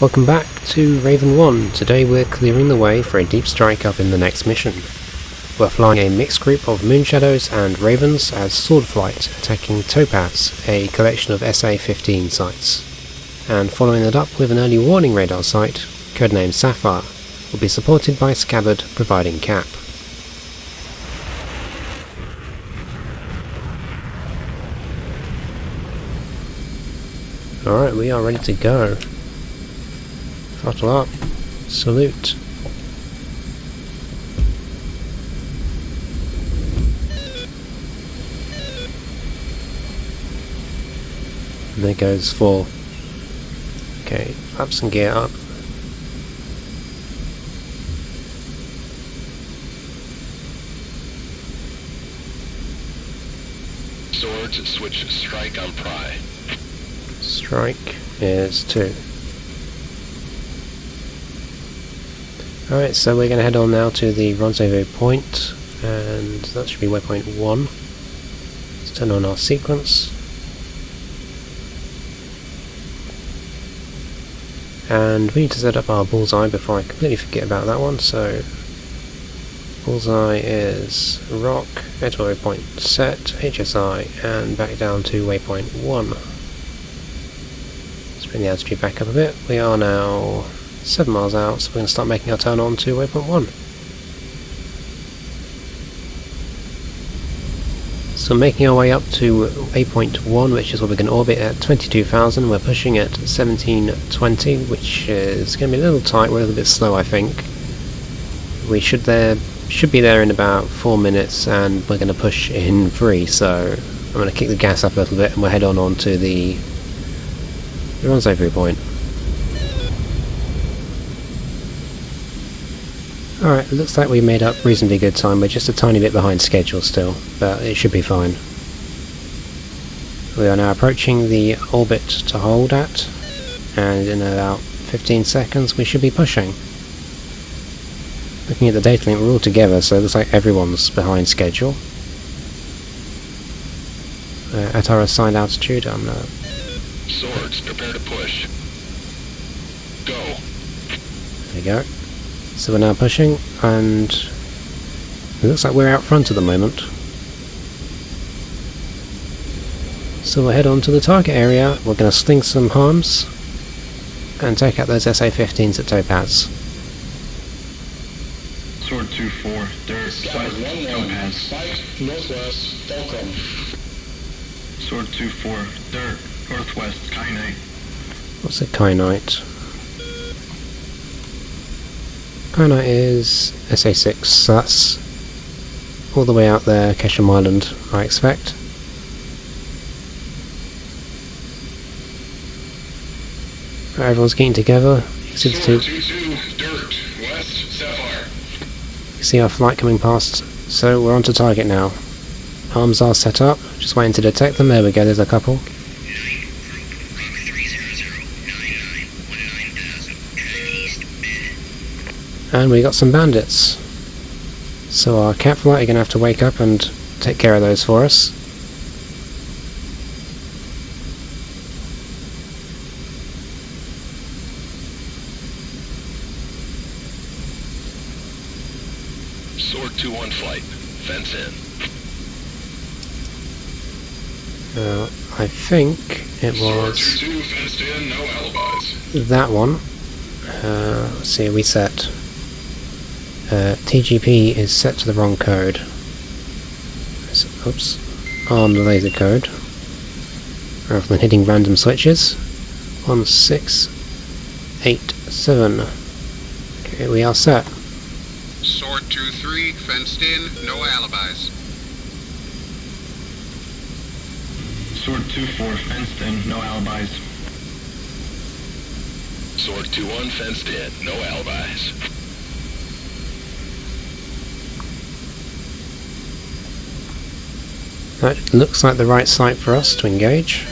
Welcome back to Raven 1. Today we're clearing the way for a deep strike up in the next mission. We're flying a mixed group of Moonshadows and Ravens as sword flight, attacking Topaz, a collection of SA-15 sites. And following it up with an early warning radar site, codenamed Sapphire, will be supported by Scabbard providing cap. Alright, we are ready to go. Throttle up. Salute. And there goes 4. Okay, flaps and gear up. Swords switch strike on pry. Strike is 2. Alright, so we're going to head on now to the rendezvous point, and that should be waypoint 1. Let's turn on our sequence. And we need to set up our bullseye before I completely forget about that one, so bullseye is rock, head to waypoint set, HSI, and back down to waypoint 1. Let's bring the altitude back up a bit. We are now 7 miles out, so we're going to start making our turn on to waypoint 1. So making our way up to waypoint 1, which is where we're going to orbit at 22,000, we're pushing at 1720, which is going to be a little tight, we're a little bit slow I think. We should be there in about 4 minutes, and we're going to push in 3, so I'm going to kick the gas up a little bit and we'll head on to the rendezvous point. Alright, it looks like we made up reasonably good time. We're just a tiny bit behind schedule still, but it should be fine. We are now approaching the orbit to hold at, and in about 15 seconds we should be pushing. Looking at the data link, we're all together, so it looks like everyone's behind schedule. At our assigned altitude, I'm Swords, prepare to push. Go. There we go. So we're now pushing, and it looks like we're out front at the moment. So we'll head on to the target area, we're going to sling some harms, and take out those SA-15s at Topaz. Sword 2-4, dirt, south, Topaz. Fight, northwest, Falcon. Sword 2-4, dirt, northwest, Kynite. What's a Kynite? Kynite is SA-6, so that's all the way out there, Kesham Island, I expect. Right, everyone's getting together. Exit Sword 2. 2-2, dirt, west, Sapphire. You see our flight coming past, so we're on to target now. Arms are set up, just waiting to detect them. There we go, there's a couple. And we got some bandits. So our cap flight are going to have to wake up and take care of those for us. Sword 2-1 flight, fence in. I think it was Sword 2-2, fenced in, no alibis. that one. Let's see, we set TGP is set to the wrong code. Oops. On the laser code. Rather than hitting random switches. 1687. Okay, we are set. Sword 2-3, fenced in, no alibis. Sword 2-4, fenced in, no alibis. Sword 2-1, fenced in, no alibis. That looks like the right site for us to engage.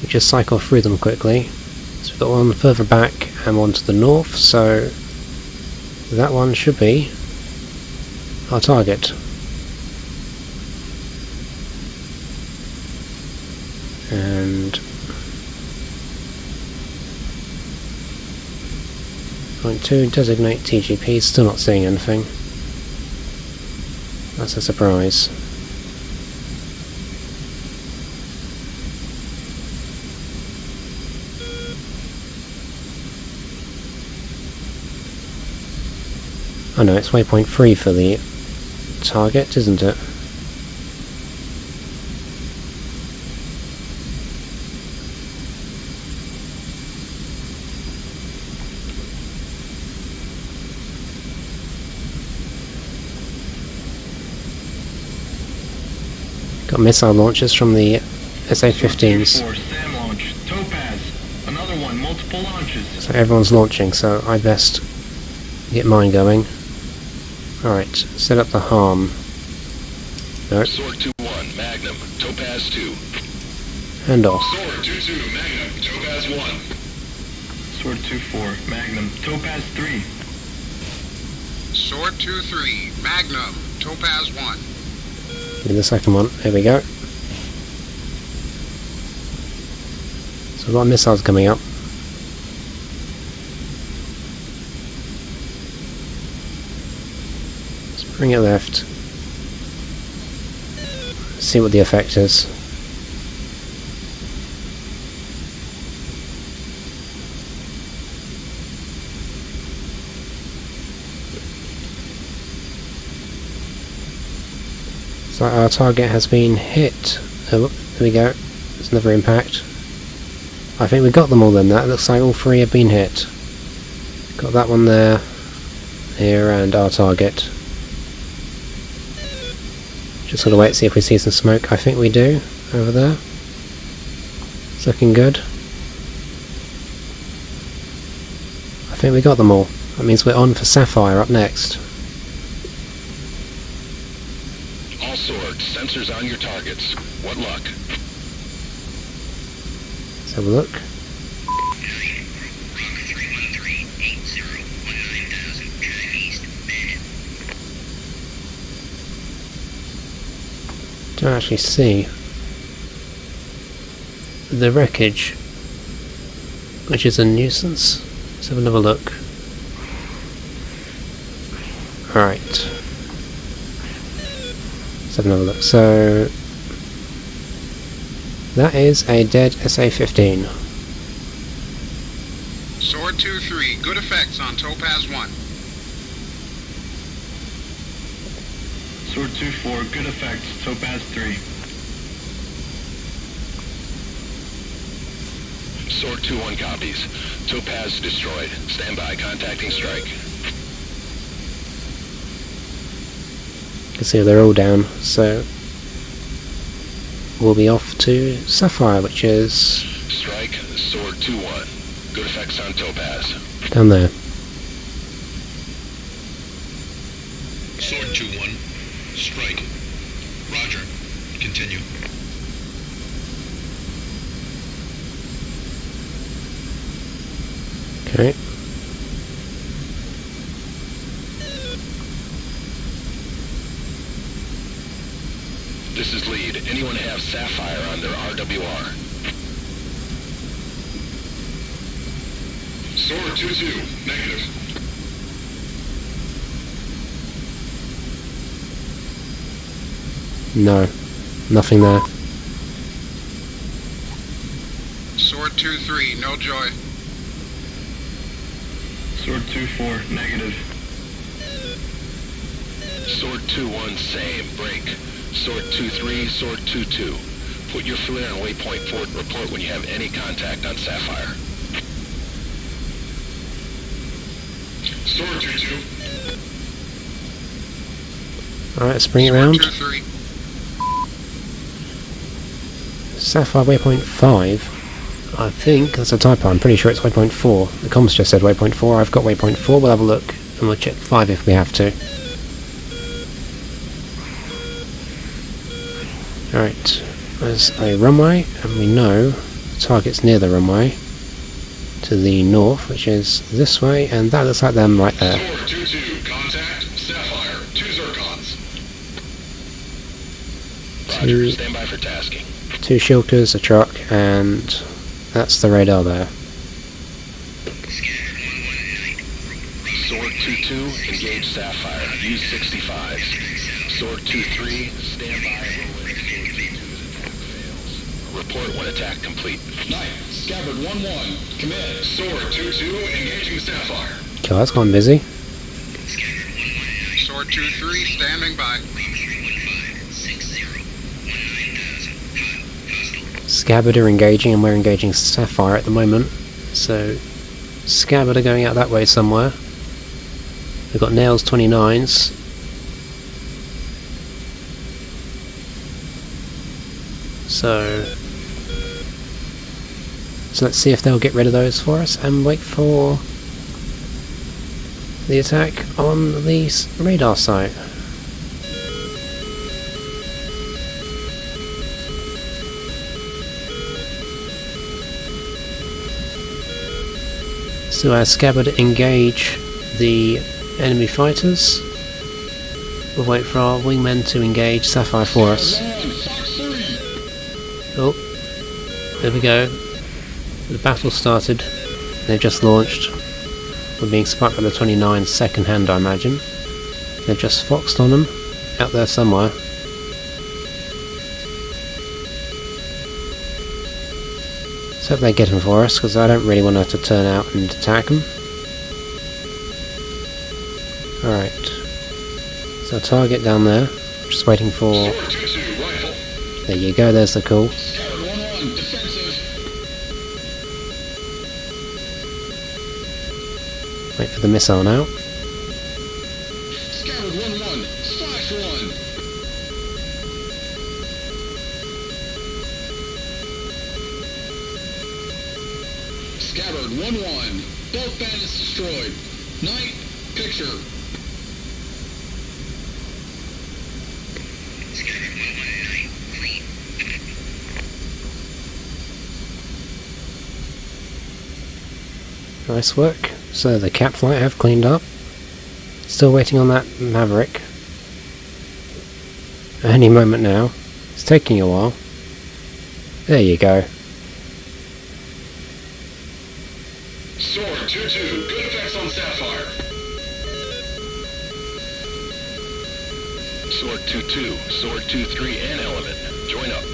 We just cycle through them quickly. So we've got one further back and one to the north, so that one should be our target. And Point 2, designate TGP, still not seeing anything. That's a surprise. Oh no, it's waypoint 3 for the target, isn't it? Got missile launches from the SA-15s. SAM launch. Topaz. Another one. Multiple launches. So everyone's launching, so I best get mine going. Alright, set up the harm. No, Sword 2-1, Magnum, Topaz 2. hand off. Sword 2-2, Magnum, Topaz 1. Sword 2-4, Magnum. Topaz 3. Sword 2-3, Magnum, Topaz 1. Give me the second one. Here we go. So a lot of missiles coming up. Let's bring it left. See what the effect is. So our target has been hit. Oh, there we go. There's another impact. I think we got them all then. That looks like all three have been hit. Got that one there, here, and our target. Just gotta wait to see if we see some smoke. I think we do, over there. It's looking good. I think we got them all. That means we're on for Sapphire up next. All Sword, sensors on your targets. What luck? Let's have a look. Don't actually see the wreckage, which is a nuisance. Let's have another look. Alright. Let's have another look. So that is a dead SA-15. Sword 2-3, good effects on Topaz 1. Sword 2-4, good effects. Topaz 3. Sword 2-1 copies. Topaz destroyed. Stand by, contacting strike. You can see they're all down, so we'll be off to Sapphire, which is Strike, Sword 2-1. Good effects on Topaz. down there. Sword 2-1. Strike. Roger. Continue. Okay. This is lead. Anyone have Sapphire on their RWR? Sword 2-2. Negative. No. Nothing there. Sword 2-3, no joy. Sword 2-4, negative. Sword 2-1, same. Break. Sword 2-3, Sword 2-2. Put your flare on waypoint 4. Report when you have any contact on Sapphire. Sword 2-2. Alright, let's bring it round. Sword 2-3. Sapphire waypoint 5. I think that's a typo. I'm pretty sure it's waypoint 4. The comms just said waypoint 4. I've got waypoint 4. We'll have a look and we'll check 5 if we have to. Alright, there's a runway, and we know the target's near the runway to the north, which is this way, and that looks like them right there. Sword 2-2. Contact. Sapphire. 2 Zircons. Roger. Stand by for tasking. 2 shilkers, a truck, and that's the radar there. Scanner 119, 22, engage Sapphire. Use 65s. Sword 23, stand by. Report when attack complete. Knight, Scabbard 1-1, commit. Sword 2-2, engaging Sapphire. Okay, that's gone busy. Sword 2-3, standing by. Scabbard are engaging and we're engaging Sapphire at the moment. So Scabbard are going out that way somewhere. We've got Nails 29s. So let's see if they'll get rid of those for us and wait for the attack on the radar site. So as Scabbard engage the enemy fighters, we'll wait for our wingmen to engage Sapphire for us. Oh, there we go. The battle started. They've just launched. We're being spiked by the 29 second hand, I imagine. They've just foxed on them, out there somewhere. Let's hope they get him for us, because I don't really want to turn out and attack them. Alright. So target down there. Just waiting for... There you go, there's the call. Scabbard 1-1, defensive. Wait for the missile now. Scabbard 1-1, slash 1. Scabbard 1-1, both bandits destroyed. Knight, picture. Nice work. So the cap flight have cleaned up. Still waiting on that Maverick. Any moment now. It's taking a while. There you go. Sword 2-2, good effects on Sapphire. Sword 2-2, Sword 2-3, and Element. Join up.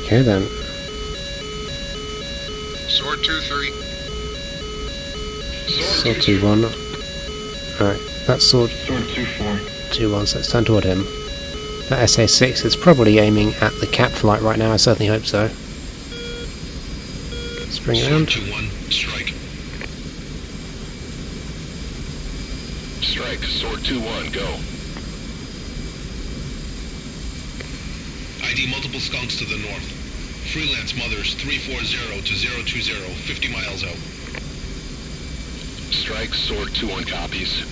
Okay then. Sword 2-3. Sword 2-1. Alright, that's sword Sword 2-4. 2-1, so let's turn toward him. That SA-6 is probably aiming at the cap flight right now, I certainly hope so. Let's bring it around. Sword 2-1, strike. Strike, Sword 2-1, go. ID multiple skunks to the north. Freelance Mothers 340 to 020, 50 miles out. Strike, Sword 2-1 copies.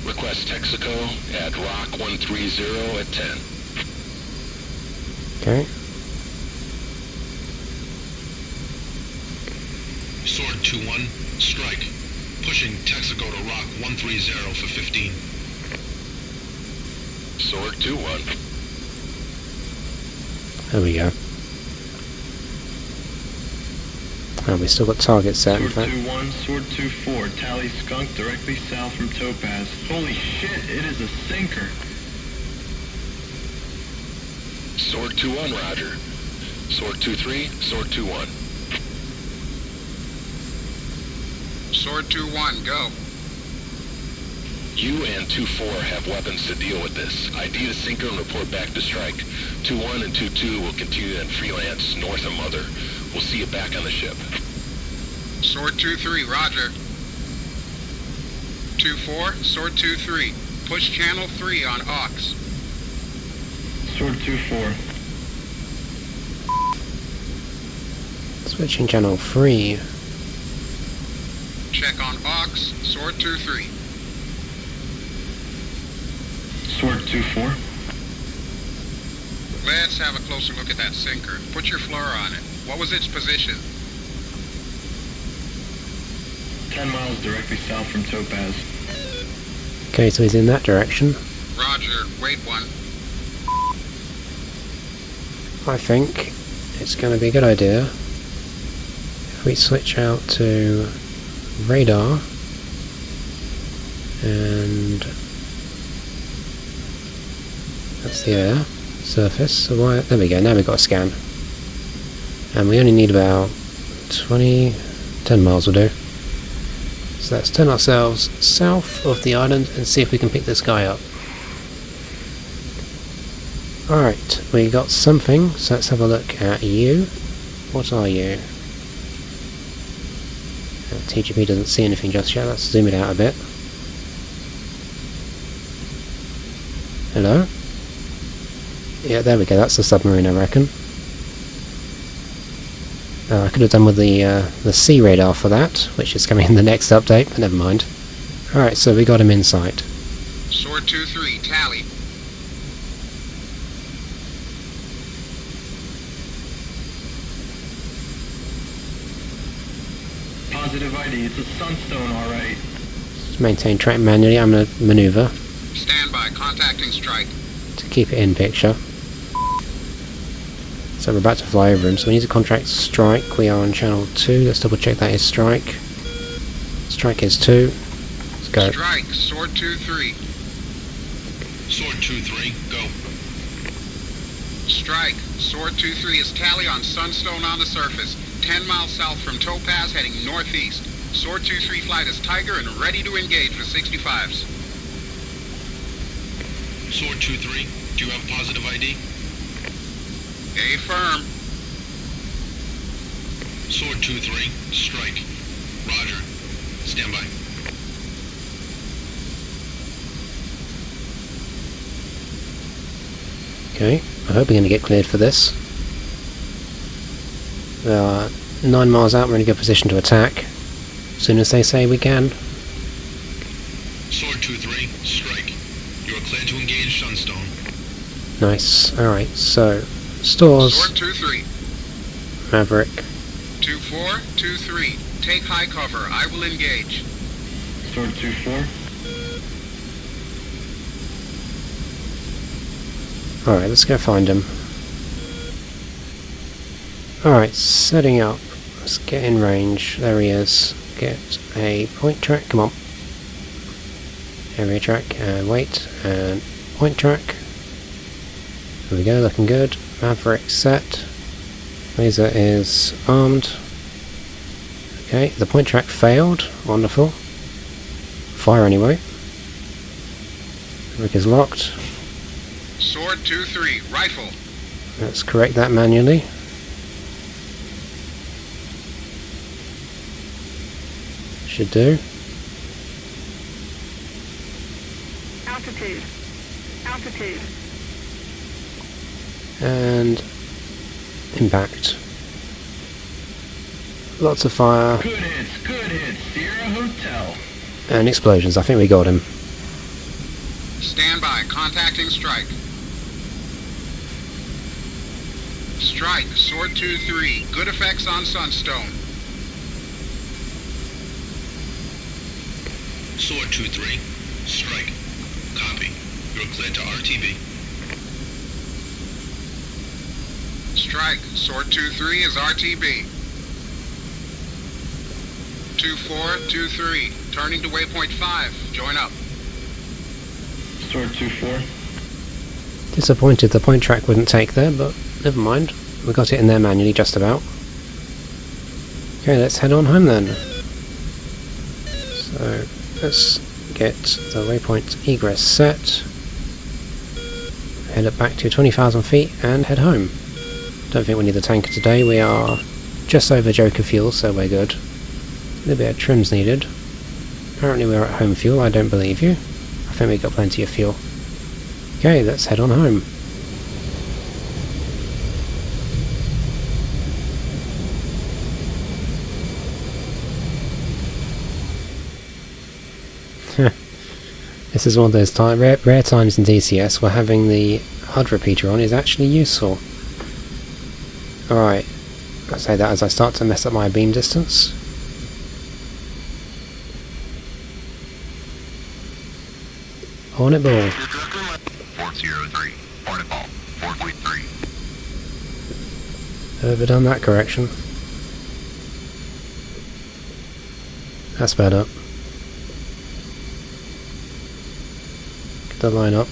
Request Texaco at Rock 130 at 10. Okay. Sword 2-1, strike. Pushing Texaco to Rock 130 for 15. Sword 2-1. There we go. Oh, we still got target set, in Sword fact. 2-1, Sword 2-4, Tally Skunk directly south from Topaz. Holy shit, it is a sinker. Sword 2-1, roger. Sword 2-3, Sword 2-1. Sword 2-1, go. You and 2-4 have weapons to deal with this. ID the sinker and report back to strike. 2-1 and 2-2 will continue in freelance north of Mother. We'll see you back on the ship. Sword 2-3, roger. 2-4, Sword 2-3. Push channel 3 on Aux. Sword 2-4. Switching channel 3. Check on Aux, Sword 2-3. Sword 2-4. Let's have a closer look at that sinker. Put your flare on it. What was its position? 10 miles directly south from Topaz. Okay, so he's in that direction. Roger, wait 1. I think it's going to be a good idea if we switch out to radar And that's the air surface. So why, there we go, now we've got a scan. And we only need about 10 miles will do. So let's turn ourselves south of the island and see if we can pick this guy up. Alright, we got something, so let's have a look at you. What are you? TGP doesn't see anything just yet, let's zoom it out a bit. Hello? Yeah, there we go, that's the submarine I reckon. I could have done with the sea radar for that, which is coming in the next update, but never mind. Alright, so we got him in sight. Sword 2-3, tally. Positive ID, it's a Sunstone, alright. Just maintain track manually, I'm going to manoeuvre Stand by, contacting strike. to keep it in picture. So we're about to fly over him, so we need to contract strike. We are on channel 2, let's double check that is strike. Strike is 2. Let's go. Strike, sword 2-3. Sword 2-3, go. Strike, sword 2-3 is tally on Sunstone on the surface. 10 miles south from Topaz, heading northeast. Sword 2-3 flight is Tiger and ready to engage with 65s. Sword 2-3, do you have positive ID? Affirm. Sword 2-3, strike. Roger. Stand by. Okay, I hope we're going to get cleared for this. We are 9 miles out, we're in a good position to attack. As soon as they say we can. Sword 2-3, strike. You are cleared to engage Sunstone. Nice, alright, so stores, Sword 2-3. Maverick. 2-4, 2-3. Take high cover. I will engage. Sword 2-4. Alright, let's go find him. Alright, setting up. Let's get in range. There he is. Get a point track. Come on. Area track. And wait. And point track. There we go, looking good. Maverick set. Laser is armed. Okay, the point track failed. Wonderful. Fire anyway. Maverick is locked. Sword 2-3. Rifle. Let's correct that manually. Should do. Altitude. Altitude. And impact. Lots of fire Good hits, Sierra Hotel. and explosions. I think we got him. Stand by. Contacting strike. Strike. Sword 2-3. Good effects on Sunstone. Sword 2-3, strike. Copy. You are cleared to RTB. Strike. Sword 2-3 is RTB. 2-4, 2-3. Turning to waypoint 5. Join up. Sword 2-4. Disappointed the point track wouldn't take there, but never mind. We got it in there manually just about. Okay, let's head on home then. So let's get the waypoint egress set. Head it back to 20,000 feet and head home. Don't think we need the tanker today. We are just over Joker fuel, so we're good. A little bit of trim's needed. Apparently we're at home fuel. I don't believe you. I think we've got plenty of fuel. Okay, let's head on home. This is one of those rare times in DCS where having the HUD repeater on is actually useful. Alright, I say that as I start to mess up my beam distance. Hornet ball. 403. Hornet ball. 4.3. Overdone that correction. That's better. the line up.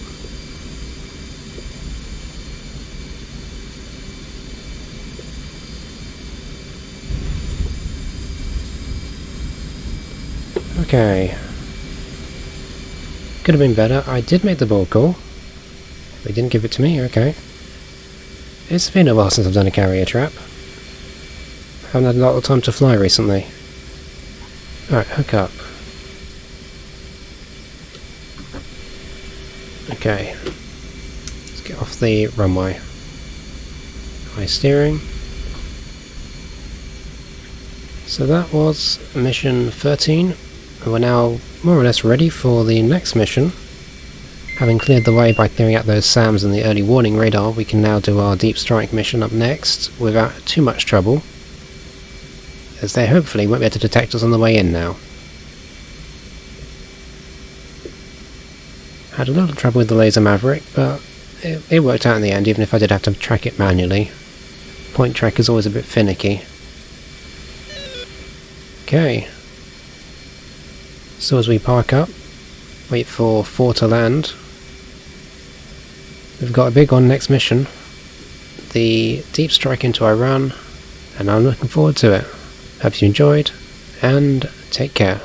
Okay. Could have been better. I did make the ball call. They didn't give it to me, okay. It's been a while since I've done a carrier trap. Haven't had a lot of time to fly recently. Alright, hook up. Okay. Let's get off the runway. High steering. So that was mission 13. We're now more or less ready for the next mission. Having cleared the way by clearing out those SAMs and the early warning radar, we can now do our deep strike mission up next without too much trouble, as they hopefully won't be able to detect us on the way in now. Had a little trouble with the Laser Maverick, but it worked out in the end, even if I did have to track it manually. Point track is always a bit finicky. Okay. So as we park up, wait for 4 to land. We've got a big one next mission, the deep strike into Iran, and I'm looking forward to it. Hope you enjoyed, and take care.